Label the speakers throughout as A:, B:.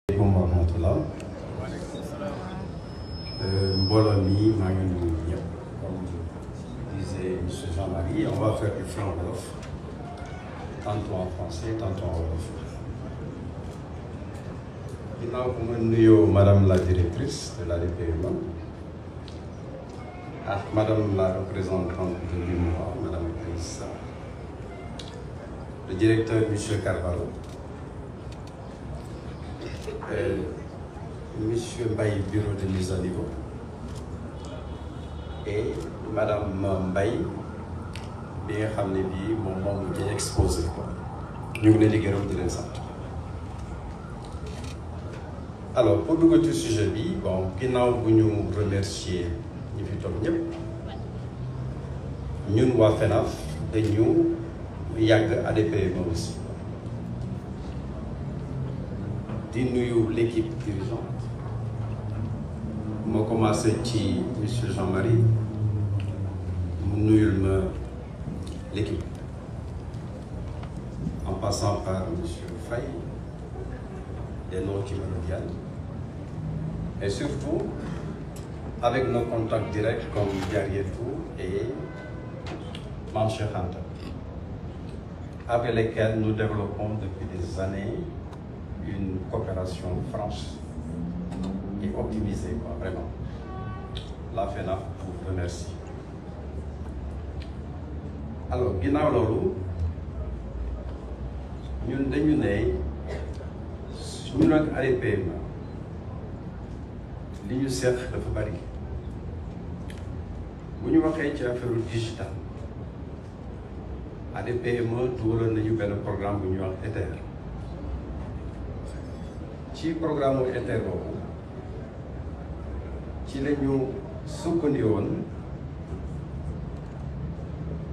A: Assalamualaikum warahmatullah. Mbooloo mi maa ngi nuyu ñëpp. Comme disait M. Jean-Marie, on va faire du franc wolof, tantôt en français, tantôt en wolof. Ginnaaw bu ma nuyoo Madame la directrice de la DPMA ak Madame la représentante de l'UMOA, Madame Issa, le directeur M. Carvalho, Monsieur Mbaye, bureau de mise à niveau, et Madame Mbaye bi nga xam ne bii moom di exposé ko ñu ngi leen di gërëm di leen sant. Alors pour dugg ci sujet bi bon ginnaaw bu ñu remercier ñi fi toog ñëpp ñun waa FENAF dañu yàgg ADPMA aussi di nuyu l'équipe dirigeante. moo commencé ci monsieur Jean-Marie mu nuyul ma l'équipe en passant par monsieur Faye, des noms qui me reviennent, et surtout avec nos contacts directs comme Diarietou et Mame Cheikh Anta, avec lesquels nous développons depuis des années une coopération franche et optimisé quoi, vraiment. La FENAF vous remercie. Alors ginnaaw loolu ñun dañu ne ñu nag ADPMA li ñu seq dafa bari bu ñu waxee ci affaire digital ADPMA dugaloon nañu benn programme bu ñuy wax ETHER. ci programme ETHER boobu ci la ñu sukkandi woon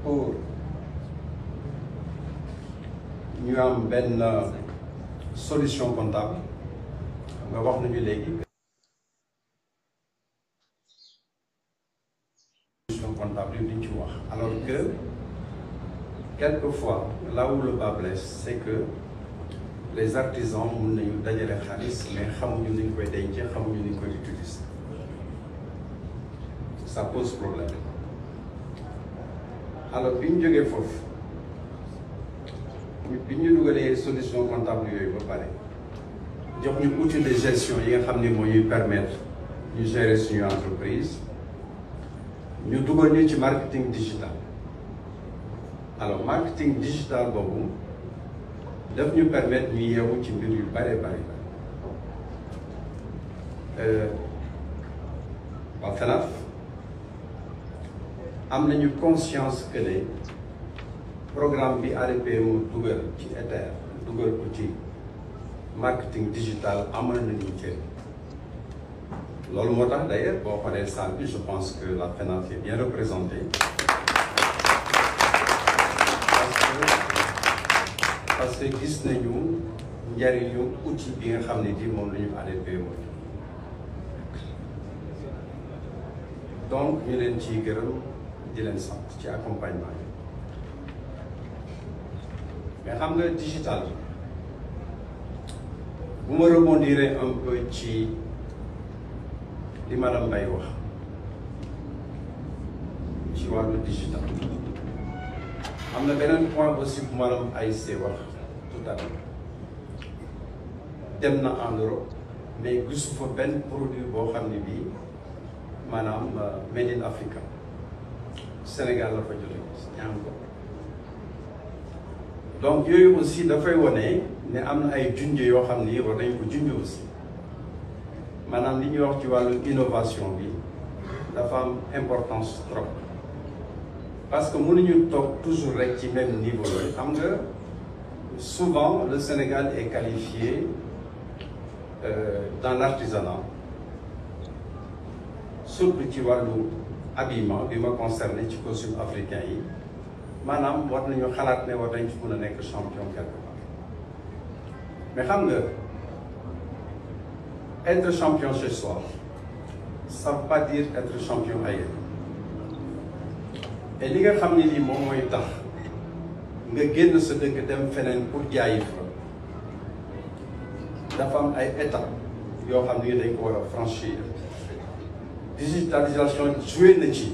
A: pour ñu am benn solution comptable nga wax nañu léegi solution comptable yi duñ ci wax alors que quelquefois là où le bas blesse c'est que les artisans mun nañu dajale xaalis mais xamuñu ni ñu koy dencee xamuñu ni ñu koy utiliser. Ça pose problème. Alors bi ñu jógee foofu bi ñu dugalee solution comptable yooyu ba pare jox ñu outil de gestion yi nga xam ne moo ñuy permettre ñu gérer suñu entreprise ñu dugal ñu ci marketing digital. Alors marketing digital boobu daf ñu permettre ñu yeewu ci mbir yu bare waa FENAF am nañu conscience que ne programme bi ADPMA dugal ci ETHER dugal ko ci marketing digital amal nañu njëriñ loolu moo tax d'ailleurs boo xoolee salle bi je pense que la FENAF est bien représentée parce que gis nañu njëriñu outil bi nga xam ne di moom la ñu ADPMA donc ñu leen ciy gërëm di leen sant ci accompagnement bi mais xam nga digital bu ma rebondir un peu ci li madame Mbaye wax ci wàllu digital am na beneen point aussi bu madame Aïssé wax tout à l'heure dem na en Europe mais gisu fa benn produit boo xam ne bii maanaam made in Africa Sénégal la fa jotee ñaan ko donc yooyu aussi dafay wane ne am na ay junj yoo xam ni war nañ ko junj aussi maanaam li ñuy wax ci wàllu innovation bi dafa am importance trop parce que mënuñu toog toujours rek ci même niveau yooyu xam nga souvent le Sénégal est qualifié dans l'artisanat surtout ci wàllu habillement bi ma concerné ci costume africain yi maanaam war nañu xalaat ne war nañ ci mën a nekk champion quelque part mais xam nga être champion chez soi ça veut pas dire être champion ailleurs et li nga xam ne lii moom mooy tax nga génn sa dëkk dem feneen pour jaayi fa dafa am ay étapes yoo xam ne dañ ko war a franchir digitalisation joué na ci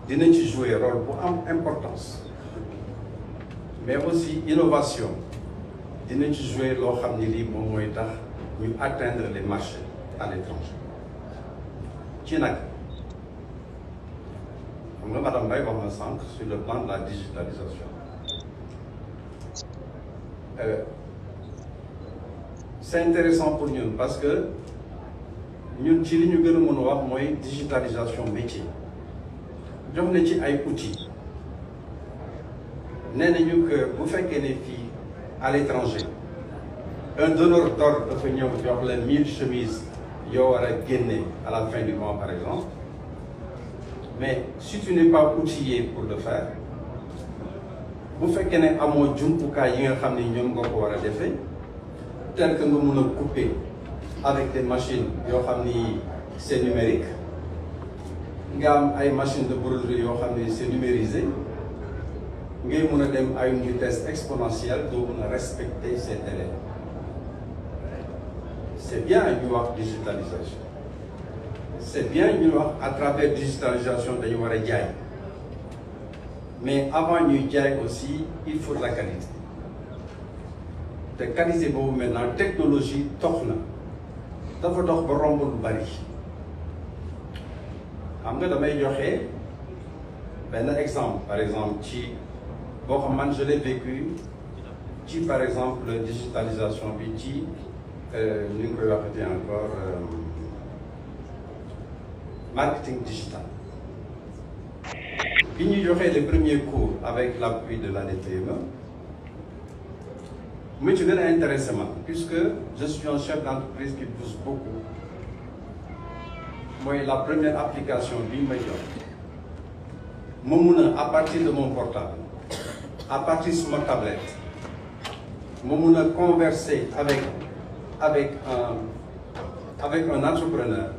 A: dina ci jouer rôle bu am importance mais aussi innovation dina ci jouer loo xam ne lii moom mooy tax ñu atteindre les marchés à l'étranger ci nag xam nga madame Mbaye wax na sànq sur le plan de la digitalisation c'est intéressant pour ñun parce que ñun ci li ñu gën a mën a wax mooy digitalisation métier jox na ci ay outils nee nañu que bu fekkee ne fii à l'étranger un donneur d'ordre dafa ñëw jox la 1000 chemises yoo war a génne à la fin du mois par exemple mais si tu n'es pas outillé pour le faire bu fekkee ne amoo jumtukaay yi nga xam ne ñoom nga ko war a defee tel que nga mun a couper avec des machines yoo xam ni c'est numérique nga am ay machines de broderie yoo xam ni c'est numérisé ngay mun a dem à une vitesse exponentielle doo mun a respecter ces délais c'est bien ñu wax digitalisation c'est bien ñu wax à travers digitalisation dañu war a jaay mais avant ñuy jaay aussi il faut de la qualité te qualité boobu maintenant technologie dox na dafa dox ba romb lu bari xam nga damay joxe benn exemple par exemple ci boo xam man je l'ai vécu ci par exemple digitalisation bi ci ñu ngi koy waxati encore marketing digital bi ñu joxee les premiers cours avec l'appui de l'ADTME mu ci gën a intéressé ma puisque je suis un chef d'entreprise qui pousse beaucoup mooy la première application bi ñu may jox ma mun a à partir de mon portable à partir de ma tablette ma mun a converser avec un entrepreneur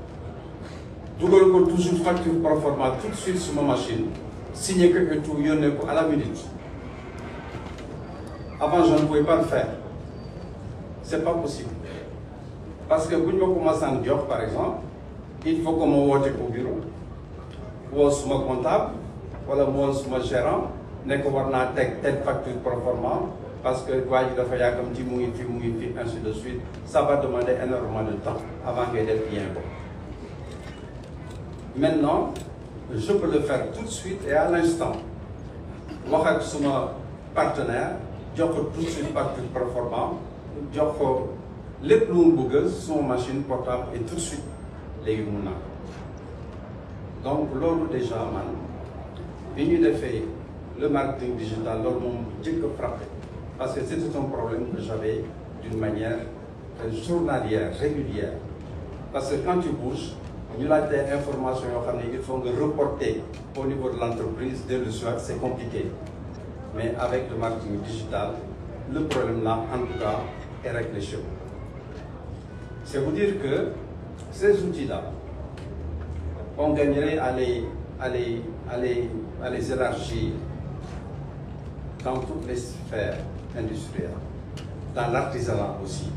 A: dugal ko toujours facture proforma tout de suite sur ma machine signer que et tout yónnee ko à la minute. Avant, je ne pouvais pas le faire. C'est pas possible. Parce que quand je commence à job, par exemple, il faut que je vote au bureau, ou sur mon comptable, ou sur mon gérant, ne ko war naa teg telle facture proforma, parce que waa ji dafa yaakam ci mu ngi fi ainsi de suite. Ça va demander énormément de temps avant que d'être bien bon. Maintenant, je peux le faire tout de suite et à l'instant. Wax ak suma partenaire. jox ko tout de suite facture proforma jox ko lépp lu mu bëgg suma machine portable et tout de suite léegi mun naa donc loolu déjà man bi ñu defee le marketing digital loolu moom jëkk a frappé parce que c'était un problème que j'avais d'une manière journalière régulière parce que quand tu bouges ñu laaj des informations yoo xam ne il faut nga reporter au niveau de l'entreprise dès le soir c'est compliqué. Mais avec le marketing digital, le problème là, en tout cas, est réglé chez vous. C'est vous dire que ces outils-là, on gagnerait à les élargir dans toutes les sphères industrielles, dans l'artisanat aussi.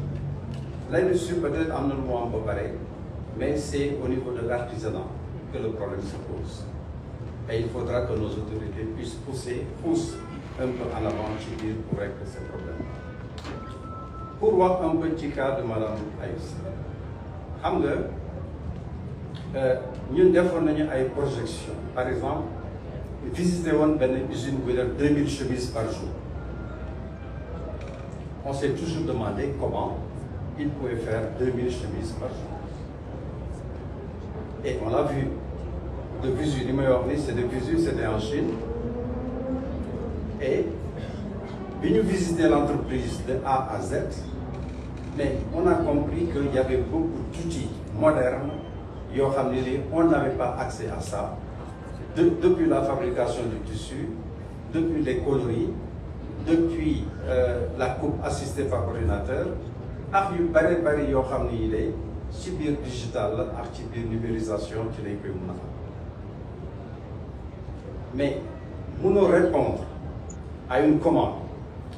A: L'industrie peut-être en un moment un peu pareil, mais c'est au niveau de l'artisanat que le problème se pose. Et il faudra que nos autorités poussent un peu en avant ci biir pour régler ce problème. Pour wax un petit cas de madame Aïssa xam nga ñun defoon nañu ay projection par exemple visiter woon benn usine bu def 2000 chemises par jour. On s'est toujours demandé comment il pouvait faire 2000 chemises par jour. Et on l'a vu de visu li may wax ni c'est de visu, c'était en Chine. Et bi ñu visiter l'entreprise de A à Z, mais on a compris qu'il y avait beaucoup d'outils modernes yoo xam ne on n'avait pas accès à ça depuis la fabrication du tissu, depuis les coloris, depuis la coupe assistée par ordinateur ak yu bari yoo xam ne ci biir digital la ak ci biir numérisation ci lañ koy mën a mais mënoo répondre à une commande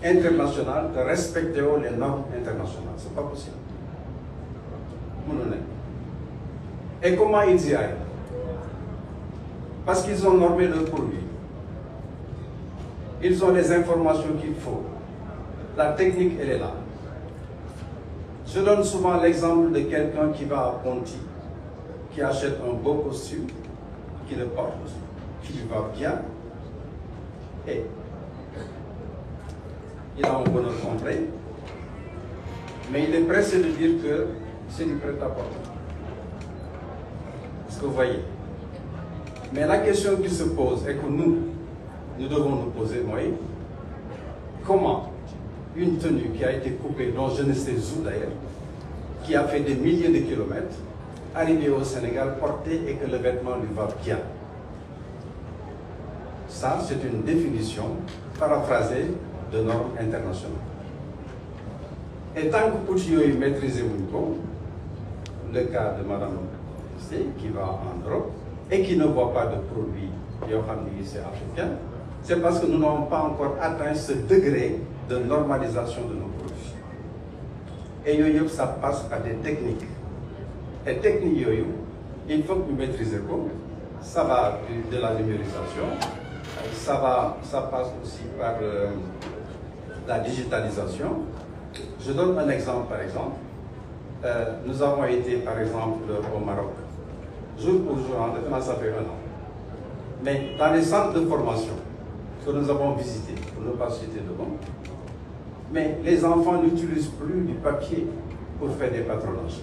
A: internationale de respecter les normes internationales. C'est pas possible. Et comment ils y arrivent? Parce qu'ils ont normé leurs produits. Ils ont les informations qu'il faut. La technique, elle est là. Je donne souvent l'exemple de quelqu'un qui va à Ponty, qui achète un beau costume, qui le porte, qui lui va bien, et il a un bonheur complet, mais il est pressé de dire que c'est du prêt-à-porter. Est-ce que vous voyez? Mais la question qui se pose et que nous devons nous poser, moi, comment une tenue qui a été coupée, dont je ne sais où d'ailleurs, qui a fait des milliers de kilomètres, arriver au Sénégal, porter et que le vêtement lui va bien. Ça, c'est une définition paraphrasée de normes internationales. Et tant que vous maîtrisez le cas de Mme qui va en Europe et qui ne voit pas de produits africains, c'est parce que nous n'avons pas encore atteint ce degré de normalisation de nos produits. Et ça passe par des techniques. Et techniques, il faut que vous maîtrisez quoi. Ça va de la numérisation, ça passe aussi par la digitalisation. Je donne un exemple, par exemple. Nous avons été, par exemple, au Maroc. Jour pour jour, ça fait 1 an. Mais dans les centres de formation que nous avons visités, pour ne pas citer de nom, mais les enfants n'utilisent plus du papier pour faire des patronages.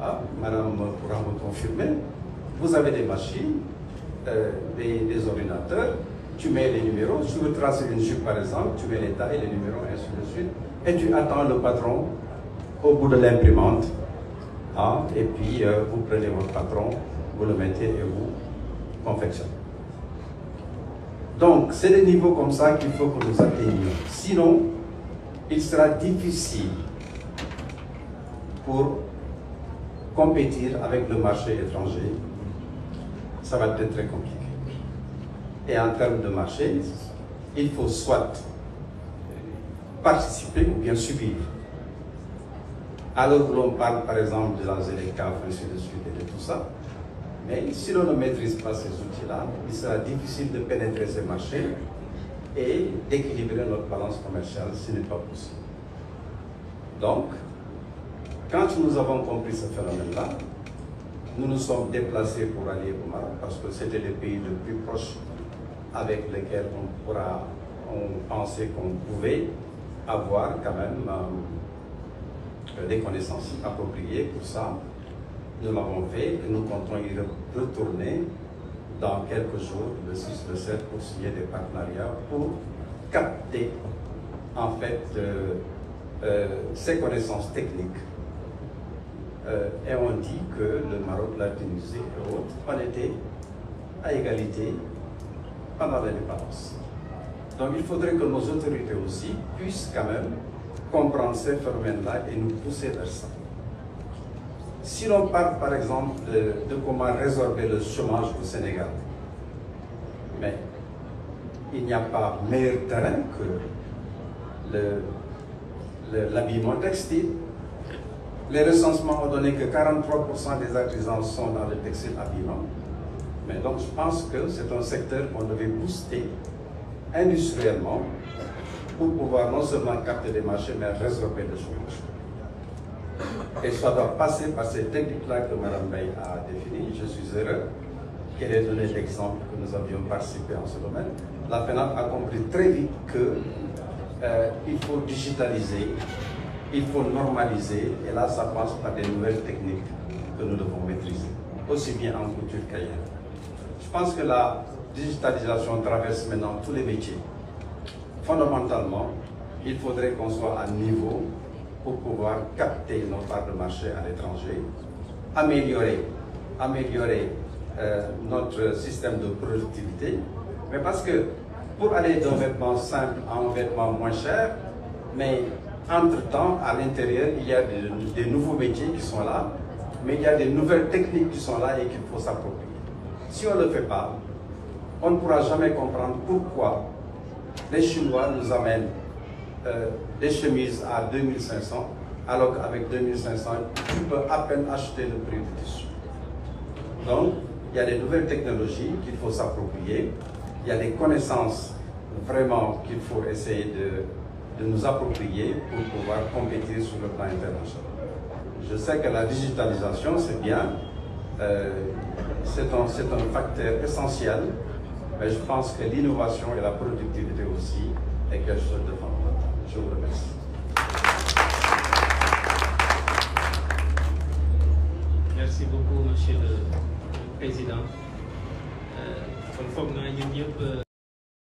A: Ah, madame pourra me confirmer, vous avez des machines, des ordinateurs, tu mets les numéros, tu veux tracer une jupe par exemple, tu mets les tailles, les numéros, et ainsi de suite, et tu attends le patron au bout de l'imprimante, ah, et puis vous prenez votre patron, vous le mettez et vous confectionnez. Donc, c'est des niveaux comme ça qu'il faut que nous atteignions. Sinon, il sera difficile pour compétir avec le marché étranger. Ça va être très compliqué. Et en termes de marché, il faut soit participer ou bien subir. Alors que l'on parle par exemple de la ZLECAF, ainsi de suite et de tout ça, mais si l'on ne maîtrise pas ces outils-là, il sera difficile de pénétrer ces marchés et d'équilibrer notre balance commerciale, ce n'est pas possible. Donc, quand nous avons compris ce phénomène-là, nous nous sommes déplacés pour aller au Maroc parce que c'était le pays le plus proche avec lequel on pensait qu'on pouvait avoir quand même des connaissances appropriées pour ça. Nous l'avons fait et nous comptons y retourner dans quelques jours, le 6, le 7, pour signer des partenariats pour capter en fait ces connaissances techniques. Et on dit que le Maroc, la Tunisie et autres, on était à égalité pendant l'indépendance. Donc il faudrait que nos autorités aussi puissent quand même comprendre ces phénomènes-là et nous pousser vers ça. Si l'on parle par exemple de comment résorber le chômage au Sénégal, mais il n'y a pas meilleur terrain que l'habillement textile. Les recensements ont donné que 43% des artisans sont dans le textile habillement. Mais donc je pense que c'est un secteur qu'on devait booster industriellement pour pouvoir non seulement capter des marchés, mais résorber le chômage. Et ça doit passer par ces techniques-là que Mme Bay a définies. Je suis heureux qu'elle ait donné l'exemple que nous avions participé en ce domaine. La FENAP a compris très vite qu'il faut digitaliser, il faut normaliser, et là ça passe par des nouvelles techniques que nous devons maîtriser, aussi bien en couture qu'ailleurs. Je pense que la digitalisation traverse maintenant tous les métiers. Fondamentalement, il faudrait qu'on soit à niveau pour pouvoir capter nos parts de marché à l'étranger, améliorer notre système de productivité, mais parce que pour aller d'un vêtement simple à un vêtement moins cher, mais entre-temps, à l'intérieur, il y a des nouveaux métiers qui sont là, mais il y a des nouvelles techniques qui sont là et qu'il faut s'approprier. Si on ne le fait pas, on ne pourra jamais comprendre pourquoi les Chinois nous amènent des chemises à 2500 alors qu'avec 2500, tu peux à peine acheter le prix du tissu. Donc, il y a des nouvelles technologies qu'il faut s'approprier, il y a des connaissances vraiment qu'il faut essayer de nous approprier pour pouvoir compétir sur le plan international. Je sais que la digitalisation, c'est bien, c'est un facteur essentiel, mais je pense que l'innovation et la productivité aussi est quelque chose de fondamental. Je vous remercie.
B: Merci beaucoup, Monsieur le Président.